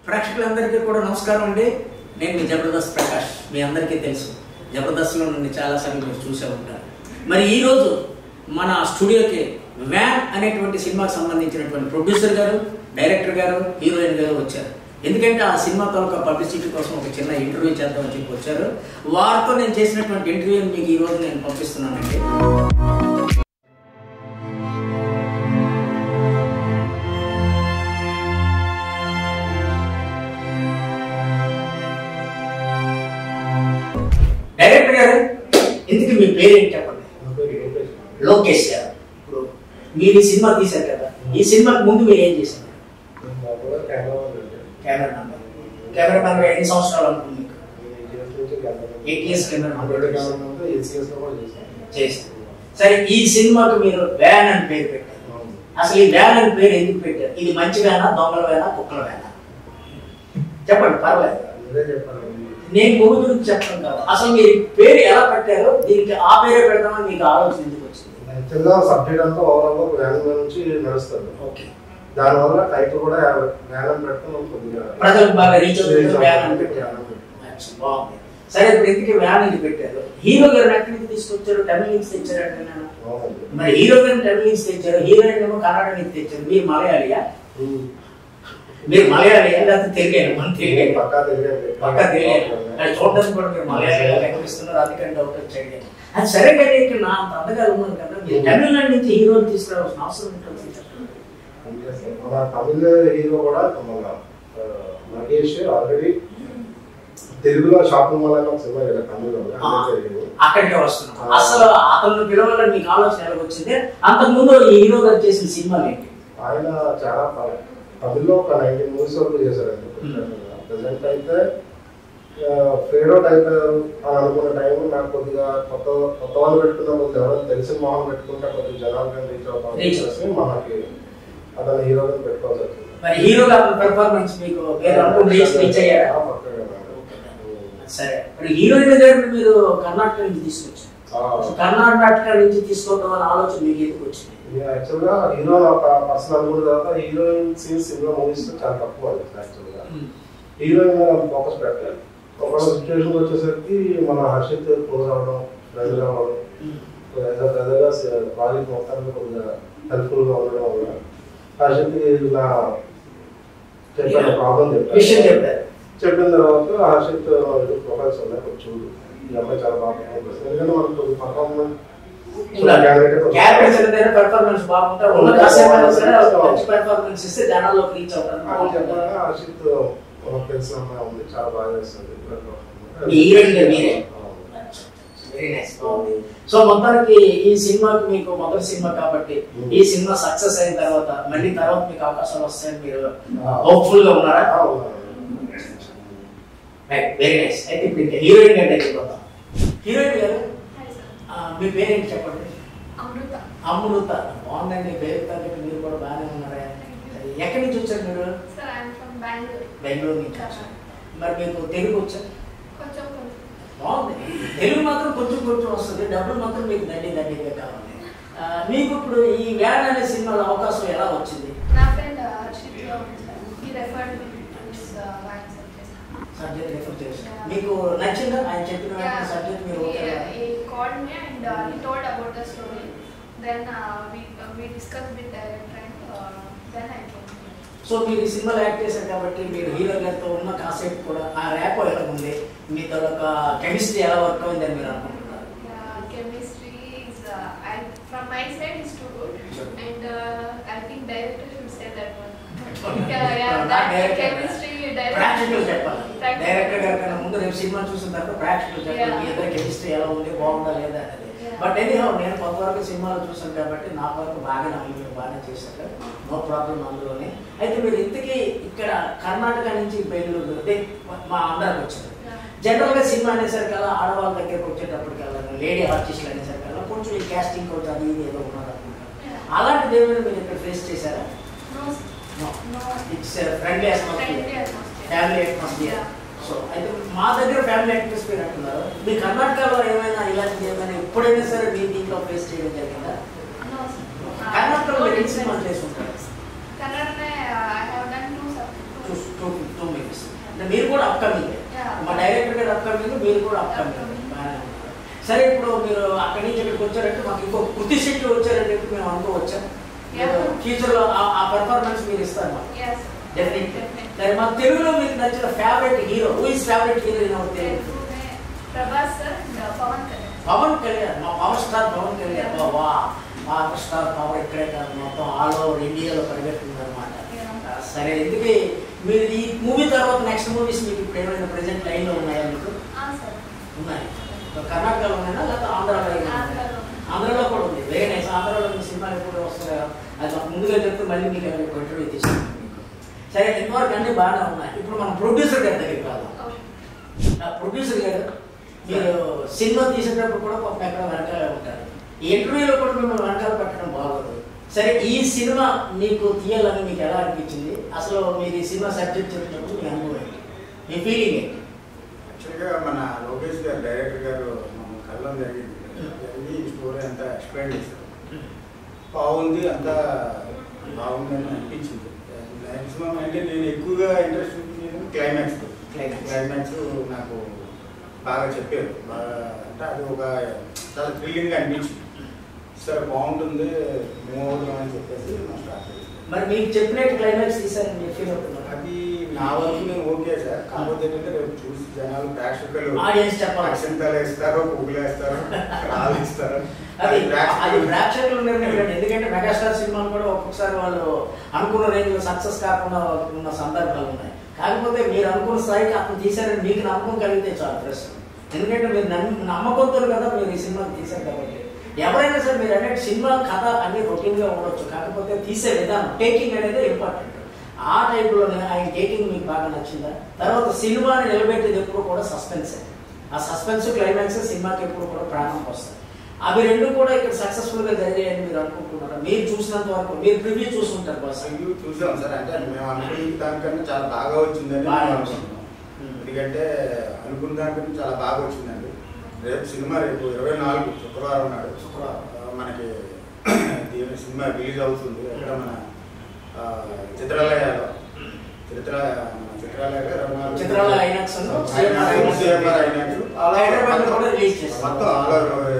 ప్రేక్షకులందరికీ కూడా నమస్కారం అండి. నేను మీ జబర్దస్త్ ప్రకాష్. మీ అందరికీ తెలుసు, జబర్దస్త్లో నుండి చాలాసార్లు మీరు చూసే ఉంటారు. మరి ఈరోజు మన స్టూడియోకి వ్యాన్ అనేటువంటి సినిమాకి సంబంధించినటువంటి ప్రొడ్యూసర్ గారు, డైరెక్టర్ గారు, హీరోయిన్ గారు వచ్చారు. ఎందుకంటే ఆ సినిమా తాలూకా పబ్లిసిటీ కోసం ఒక చిన్న ఇంటర్వ్యూ చేద్దామని చెప్పి వచ్చారు. వారితో నేను చేసినటువంటి ఇంటర్వ్యూని మీకు ఈరోజు నేను పంపిస్తున్నానండి. డైరెక్టర్ గారు, ఎందుకు మీ పేరేంటి చెప్పండి? లోకేష్ గారు. ఇప్పుడు మీరు ఈ సినిమా తీశారు కదా, ఈ సినిమాకి ముందు మీరు ఏం చేశారు? కెమెరామెన్ ఎన్ని సంవత్సరాలు అనుకుంది మీకు? 8 years చేశారు. సరే, ఈ సినిమాకు మీరు వ్యాన్ అని పేరు పెట్టారు. అసలు ఈ వ్యాన్ అని పేరు ఎందుకు పెట్టారు? ఇది మంచి వ్యానా, దొంగల వ్యానా, కుక్కల వ్యానా? చెప్పండి, పర్వాలేదు. నేను మూవీ గురించి చెప్పడం కాదు, అసలు మీరు పేరు ఎలా పెట్టారో, దీనికి ఆ పేరే పెడతామని మీకు ఆలోచన ఎందుకు వచ్చింది? సబ్జెక్ట్ అంతా ఓవరాల్ వ్యాన్ నుంచి నడుస్తుంది. ఓకే, దానివల్ల టైటిల్ కూడా వ్యాన్ పెట్టడం కొద్దిగా ప్రజలకు బాగా రీచ్ అవుతుంది, వ్యాన్ అని పెట్టారు. బాగుంది. సరే, ఇప్పుడు ఎందుకు వ్యాన్ ఇది పెట్టారు? హీరో గారిని ఎక్కడి నుంచి తీసుకొచ్చారు? తమిళ నుంచి తెచ్చారంటే నేను. మరి హీరో గారిని తమిళ నుంచి తెచ్చారు, హీరోయిన్ ఏమో కన్నడ నుంచి తెచ్చారు. మీరు మలయాళియా? మీరు మలయాళి లేకపోతే తెలియదు? మన తెలియదు, పక్కా తెలియదు. అది చూడడానికి కూడా మీరు మలయాళిగా కనిపిస్తున్నారు, అందుకని డౌట్ వచ్చాయి. అది సరే, కానీ ఇక్కడ నా అంత అందగా ఉన్నాను కదా, మీరు తమిళనాడు నుంచి హీరోని తీసుకురావాల్సిన అవసరం ఉంటుంది. మన తమిళ హీరో కూడా మహేష్ ఆల్రెడీ తెలుగులో షాపింగ్ మాల్ అని సినిమా కదా తమిళలో, అక్కడికే వస్తున్నాం. అసలు అతను పిలవాలని మీకు ఆలోచన ఎలా వచ్చింది? అంతకు ముందు ఈ హీరో గారు చేసిన సినిమాలు ఏంటి? ఆయన చాలా తమిళ్లో ఒక 19 movies వరకు చేశారండి. ప్రజెంట్ అయితే ఫేడ్ అయిపోయారు అని అనుకున్న టైం నాకు కొద్దిగా కొత్త వాళ్ళు పెట్టుకున్న కొద్దిగా ఎవరైనా తెలిసిన మొహం పెట్టుకుంటే కొద్దిగా జనాలు రీచ్ అవుతాం, మనకి అతను హీరోగా పెట్టుకోవాల్సి వచ్చింది. మరి హీరో పెర్ఫార్మెన్స్ మీకు రీచ్ అయ్యారా? సరే, మరి హీరోయిన్ దగ్గర మీరు కర్ణాటక నుంచి తీసుకొచ్చారు. కర్ణాటక నుంచి తీసుకోవడం వల్ల ఆలోచన మీకు ఎందుకు వచ్చింది? యాక్చువల్గా హీరో ఒక పర్సన్ అనుకున్న తర్వాత హీరోయిన్ సీన్స్ సినిమా మూవీస్ చాలా తక్కువ. యాక్చువల్గా హీరోయిన్ మీద ఫోకస్ పెట్టాలి. ఒక సిచ్యువేషన్ వచ్చేసరికి మన హర్షిత్ క్లోజ్ అవ్వడం, బ్రదర్ అవ్వడం, బ్రదర్గా ప్రాజెక్ట్ మొత్తానికి కొద్దిగా హెల్ప్ఫుల్గా ఉండడం వల్ల హర్షిత్ నా చెప్పాను ప్రాబ్లం చెప్పిన తర్వాత హర్షిత్ ప్రొఫైల్స్ ఉన్నాయి, కొంచెం చూడు ఈ అమ్మాయి చాలా బాగా ఎందుకంటే మనకు కొద్దిగా పర్ఫార్మెన్స్ తెలిసిన అమ్మాయి ఉంది, చాలా బాగా చేస్తుంది. సో మొత్తానికి ఈ సినిమాకి మీకు మొదటి సినిమా కాబట్టి ఈ సినిమా సక్సెస్ అయిన తర్వాత మళ్ళీ తర్వాత మీకు అవకాశాలు వస్తాయని మీరు హోప్ఫుల్ గా ఉన్నారా? Very nice. అయితే ఇప్పుడు హీరోయిన్ గారి దగ్గరికి వద్దాం. హీరోయిన్ గారు, మీ పేరేంటి చెప్పండి? అమృత. బాగుందండి పేరు తగ్గట్టు మీరు కూడా బాగానే ఉన్నారా? ఎక్కడి నుంచి వచ్చారు మీరు? బెంగళూరు నుంచి వచ్చారు. మరి మీకు తెలుగు వచ్చారు? బాగుంది. తెలుగు మాత్రం కొంచెం కొంచెం వస్తుంది, డబ్బులు మాత్రం మీకు దండిగా కావాలి. మీకు ఇప్పుడు ఈ వ్యాన్ అనే సినిమాలో అవకాశం ఎలా వచ్చింది? సబ్జెక్ట్ రిఫర్ చేసి మీకు నచ్చిందా? ఆయన చెప్పిన సబ్జెక్ట్ మీరు సో మీరు ఈ సినిమాలో యాక్ట్ చేశారు కాబట్టి మీరు హీరో గారితో ఉన్న కాన్సెప్ట్ కూడా ఆ ర్యాప్ ఎలా ఉంది, మీతో ఒక కెమిస్ట్రీ ఎలా వర్క్ అయిందని మీరు అనుకుంటున్నారు? ప్రాక్టికల్ చెప్పాలి. డైరెక్టర్ గారి కన్నా ముందు రేపు సినిమా చూసిన తర్వాత ప్రాక్టికల్ చెప్పాలి, మీ ఇద్దరు కెమిస్ట్రీ ఎలా ఉంది, బాగుందా లేదా అనేది. బట్ ఎనీహౌ నేను కొంతవరకు సినిమాలు చూసాను కాబట్టి నా వరకు బాగా మీరు బాగానే చేశారు, నో ప్రాబ్లం అందులోనే. అయితే మీరు ఇంతకీ ఇక్కడ కర్ణాటక నుంచి బెంగళూరు మా ఆంధ్రాకి వచ్చారు. జనరల్గా సినిమా అనేసరికల్లా ఆడవాళ్ళ దగ్గరకు వచ్చేటప్పటికల్లా లేడీ ఆర్టిస్టులు అనేసరికల్లా కొంచెం ఈ క్యాస్టింగ్ కోచ్ అది ఇది ఏదో ఉన్నారు అనుకుంటారు. అలాంటిది ఏమైనా మీరు ఇక్కడ ఫేస్ చేశారా? It's friendly atmosphere, family atmosphere. So అయితే మా దగ్గర ఫ్యామిలీ అట్మాస్ఫియర్ అంటున్నారు. మీ కర్ణాటకలో ఏమైనా ఇలాంటిది ఏమైనా ఎప్పుడైనా సరే మీ దీంట్లో ఫేస్ చేయడం జరిగిందా? కర్ణాటకలో ఎన్ని సినిమాలు చేసుకుంటారు? Kannada, I have done two మీరు కూడా అప్కమింగ్, మా డైరెక్టర్ గారు అప్కమింగ్, మీరు కూడా అప్కమింగ్. సరే ఇప్పుడు మీరు అక్కడి నుంచి ఇక్కడికి వచ్చారంటే మాకు ఇంకో కృతి శెట్టి వచ్చారంటే మేము అనుకోవచ్చా? ఫ్యూచర్లో ఆ పర్ఫార్మెన్స్ మీరు ఇస్తారు మాకు డెఫినెట్లీ. సరే మా తెలుగులో మీకు నచ్చిన favourite hero, who is favourite hero in our Telugu? Prabhas sir, Pawan Kalyan. Pawan Kalyan, మా పవర్ స్టార్ పవన్ కళ్యాణ్. వా పవర్ స్టార్ పవర్ ఇక్కడే కాదు మొత్తం ఆల్ ఓవర్ ఇండియాలో పరిగెత్తుంది అనమాట. సరే ఎందుకే మీరు ఈ మూవీ తర్వాత నెక్స్ట్ మూవీస్ మీకు ఇప్పుడు ఏమైనా ప్రెజెంట్ లైన్లో ఉన్నాయా? మీకు ఉన్నాయి. కర్ణాటకలో ఉన్నాయా లేకపోతే ఆంధ్రాలో? ఆంధ్రాలో కూడా ఉంది. Very nice. ఆంధ్రాలో మీ సినిమాలు ఎప్పుడు వస్తాయో అది మాకు ముందుగా చెప్తే మళ్ళీ మీకు ఇంటర్వ్యూ తీసుకుంటాం మీకు. సరే ఇంతవరకు అన్నీ బాగానే ఉన్నాయి. ఇప్పుడు మనం ప్రొడ్యూసర్ గారి దగ్గరికి రాదాం. ప్రొడ్యూసర్ గారు మీరు సినిమా తీసేటప్పుడు కూడా ఒక ఎక్కడ వెనకాల ఉంటారు. ఈ ఇంటర్వ్యూలో కూడా మిమ్మల్ని వెనకాల పెట్టడం బాగోదు. సరే ఈ సినిమా మీకు తీయాలని మీకు ఎలా అనిపించింది? అసలు మీరు ఈ సినిమా సబ్జెక్ట్ చెప్పినప్పుడు మీ అనుభవం ఏంటి, మీ ఫీలింగ్ ఏంటి? యాక్చువల్గా మన లోకేష్ గారు డైరెక్టర్ గారు మన కళ్ళం జరిగింది ఈ స్టోరీ అంతా ఎక్స్ప్లెయిన్ చేశారు. బాగుంది, అంతా బాగుందని అనిపించింది. మ్యాక్సిమం అంటే నేను ఎక్కువగా ఇంట్రెస్ట్ చూపించేది క్లైమాక్స్ నాకు బాగా చెప్పారు. బాగా అంటే అది ఒక చాలా థ్రిల్లింగ్గా అనిపించింది. సరే బాగుంటుంది మూవ్ అవుతాం అని చెప్పేసి స్టార్ట్ చేశాను. మరి మీకు చెప్పినట్టు క్లైమాక్స్ తీసారని మీరు ఫీల్ అవుతున్నారు? అది నా వరకు నేను ఓకే సార్. కాకపోతే ఏంటంటే రేపు చూసి జనాలు ప్రేక్షకులు ఆడియన్స్ చెప్పాలి, అక్షంతాలు వేస్తారు, పువ్వులు వేస్తారు, రాళ్ళు ఇస్తారు. అది ప్రేక్షకులు నిర్ణయం. ఎందుకంటే మెగాస్టార్ సినిమాలు కూడా ఒక్కొక్కసారి వాళ్ళు అనుకున్న రేంజ్లో సక్సెస్ కాకుండా ఉన్న సందర్భాలు ఉన్నాయి. కాకపోతే మీరు అనుకున్న స్థాయికి అతను తీశారని మీకు నమ్మకం కలిగితే చాలు ప్రశ్న. ఎందుకంటే మీరు నమ్మకంతో కదా మీరు ఈ సినిమాకి తీశారు. కాబట్టి ఎవరైనా సరే మీరు అనేది సినిమా కథ అన్ని రొటీన్గా ఉండొచ్చు, కాకపోతే తీసే విధానం టేకింగ్ అనేది ఇంపార్టెంట్. ఆ టైప్లోనే ఆయన టేకింగ్ మీకు బాగా నచ్చిందా? తర్వాత సినిమాని నిలబెట్టేది ఎప్పుడు కూడా సస్పెన్స్. ఆ సస్పెన్స్ క్లైమాక్స్ సినిమాకి ఎప్పుడు కూడా ప్రాణం వస్తాయి. అవి రెండు కూడా ఇక్కడ సక్సెస్ఫుల్గా జరిగాయని మీరు అనుకుంటున్నారా? మీరు చూసినంత వరకు మీరు ప్రివ్యూ చూసుకుంటారు బాస్. రివ్యూ చూసాం సార్. అంటే మేము అనుకున్న దానికన్నా చాలా బాగా వచ్చిందని అనుకుంటున్నాం. ఎందుకంటే అనుకున్న దానికన్నా చాలా బాగా వచ్చిందండి. రేపు సినిమా రేపు 24 శుక్రవారం నాడు మనకి సినిమా రిలీజ్ అవుతుంది. అక్కడ మన చిత్రాలయాలు మొత్తం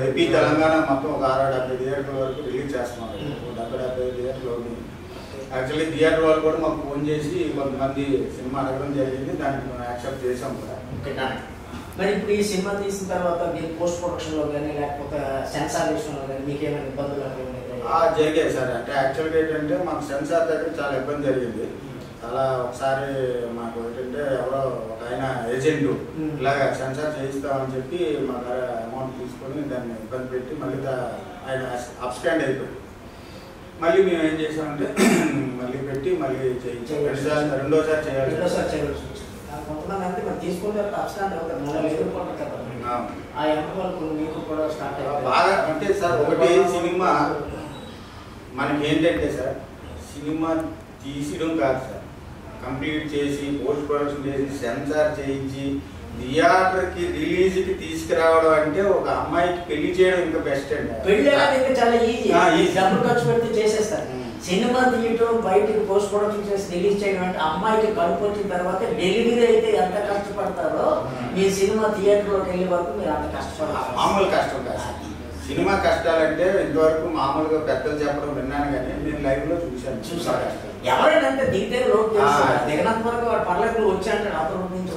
ఏపీ తెలంగాణ మొత్తం ఒక 60-70 థియేటర్ల వరకు రిలీజ్ చేస్తున్నాం. 70-75 థియేటర్లు అవుతుంది. యాక్చువల్లీ థియేటర్ వాళ్ళు కూడా మాకు ఫోన్ చేసి కొంతమంది సినిమా అడగడం జరిగింది. దానికి మనం యాక్సెప్ట్ చేసాం కూడా. మరి ఇప్పుడు ఈ సినిమా తీసిన తర్వాత మీరు పోస్ట్ ప్రొడక్షన్లో కానీ లేకపోతే సెన్సార్ విషయంలో కానీ మీకు ఏమైనా ఇబ్బందులు జరిగాయి సార్? అంటే యాక్చువల్గా ఏంటంటే మాకు సెన్సార్ దగ్గర చాలా ఇబ్బంది జరిగింది. చాలా ఒకసారి మాకు ఏంటంటే ఎవరో ఒక ఆయన ఏజెంట్ ఇలాగా సెన్సార్ చేయిస్తామని చెప్పి మా దగ్గర అమౌంట్ తీసుకొని దాన్ని ఇబ్బంది పెట్టి మళ్ళీ ఆయన అప్స్టాండ్ అయిపోయింది. మళ్ళీ మేము ఏం చేసామంటే మళ్ళీ పెట్టి మళ్ళీ రెండోసారి చేయాలి. కొంతమంది అంటే మనం తీసుకుంటే అప్స్టాండ్ అవుతారు, మళ్ళీ ఎదుర్కొంటారు కదా. ఆ ఎంపీ మీకు కూడా స్టార్ట్ బాగా అంటే సార్ ఒకటి సినిమా మనకి ఏంటంటే సార్ సినిమా తీయడం కాదు సార్, కంప్లీట్ చేసి పోస్ట్ ప్రొడక్షన్ చేసి సెన్సార్ చేయించి థియేటర్కి రిలీజ్కి తీసుకురావడం అంటే ఒక అమ్మాయికి పెళ్లి చేయడం ఇంకా బెస్ట్ అండి. పెళ్లి అనేది చాలా ఈజీ, డబ్బులు ఖర్చు పెడితే చేసేస్తారు. సినిమా తీయటం బయటికి పోస్ట్ ప్రొడక్షన్ చేసి రిలీజ్ చేయడం అంటే అమ్మాయికి కడుపు వచ్చిన తర్వాత డెలివరీ అయితే ఎంత కష్టపడతారో మీ సినిమా థియేటర్లోకి వెళ్ళే వరకు మీరు అంత కష్టపడతారు. మామూలు కష్టం కాదు సినిమా కష్టాలంటే ఇంతవరకు మామూలుగా పెద్దలు చెప్పడం విన్నాను కానీ నేను లైవ్ లో చూసాను. ఎవరైనా అంటే దిగితే లోటు దిగినంత వరకు వాడు పర్లేదు వచ్చి అంటాడు అతను నుంచి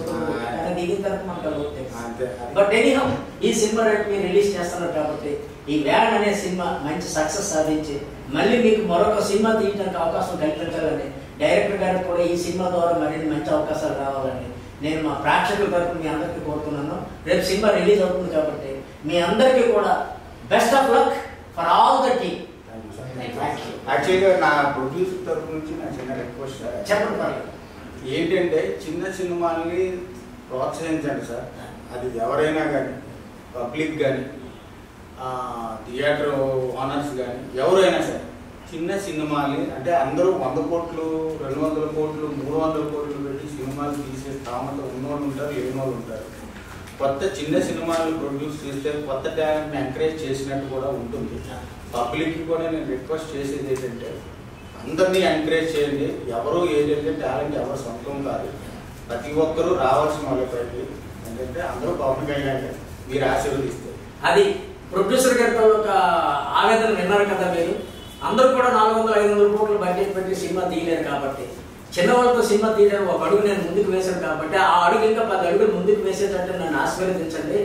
దిగిన తర్వాత మనకు లోటు తెలుసు. బట్ ఎనీహౌ ఈ సినిమా రేపు మీరు రిలీజ్ చేస్తున్నారు కాబట్టి ఈ వ్యాన్ అనే సినిమా మంచి సక్సెస్ సాధించి మళ్ళీ మీకు మరొక సినిమా తీయడానికి అవకాశం కల్పించాలని డైరెక్టర్ గారికి కూడా ఈ సినిమా ద్వారా మరిన్ని మంచి అవకాశాలు రావాలని నేను మా ప్రేక్షకుల తరఫున మీ అందరికీ కోరుతున్నాను. రేపు సినిమా రిలీజ్ అవుతుంది కాబట్టి మీ అందరికీ కూడా best of luck for all the team. యాక్చువల్గా నా ప్రొడ్యూసర్ తరఫు నుంచి నా చిన్న రిక్వెస్ట్ సార్, చెప్పండి. ఏంటంటే చిన్న సినిమాల్ని ప్రోత్సహించండి సార్. అది ఎవరైనా కానీ పబ్లిక్ కానీ థియేటర్ ఓనర్స్ కానీ ఎవరైనా సరే చిన్న సినిమాల్ని అంటే అందరూ 100 కోట్లు 200 కోట్లు 300 కోట్లు పెట్టి సినిమాలు తీసే స్థామత ఉన్నోళ్ళు ఉంటారు, లేని వాళ్ళు ఉంటారు. కొత్త చిన్న సినిమాలు ప్రొడ్యూస్ చేస్తే కొత్త టాలెంట్ని ఎంకరేజ్ చేసినట్టు కూడా ఉంటుంది. పబ్లిక్కి కూడా నేను రిక్వెస్ట్ చేసేది ఏంటంటే అందరినీ ఎంకరేజ్ చేయండి. ఎవరు ఏదైతే టాలెంట్ ఎవరు సొంతం కాదు, ప్రతి ఒక్కరూ రావాల్సిన వాళ్ళకి ఏంటంటే అందరూ పవన్ కళ్యాణ్ మీరు ఆశీర్వదిస్తారు. అది ప్రొడ్యూసర్ గారితో ఒక ఆవేదన విన్నారు కదా మీరు. అందరూ కూడా 400-500 కోట్లు బడ్జెట్ పెట్టి సినిమా తీయలేరు కాబట్టి, చిన్నవాళ్ళతో సినిమా తీయడానికి ఒక అడుగు నేను ముందుకు వేశాను కాబట్టి ఆ అడుగు ఇంకా 10 అడుగులు ముందుకు వేసేటట్టు నన్ను ఆశీర్వదించండి.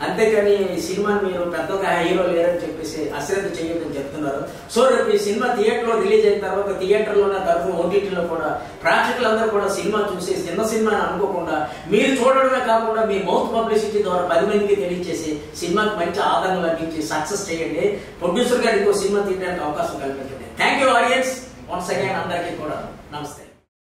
అంతేకాని ఈ సినిమాని మీరు పెద్దగా హీరో లేరని చెప్పేసి అశ్రద్ధ చేయొద్దని చెప్తున్నారు. సో రేపు ఈ సినిమా థియేటర్లో రిలీజ్ అయిన తర్వాత థియేటర్లోనే తరఫున ఓటీటీలో కూడా ప్రేక్షకులందరూ కూడా సినిమా చూసి చిన్న సినిమాని అనుకోకుండా మీరు చూడడమే కాకుండా మీ మౌత్ పబ్లిసిటీ ద్వారా 10 మందికి తెలియజేసి సినిమాకి మంచి ఆదరణ లభించి సక్సెస్ చేయండి. ప్రొడ్యూసర్ గారికి సినిమా తీయడానికి అవకాశం కల్పించండి. Thank you audience. Once again అందరికీ కూడా నమస్తే.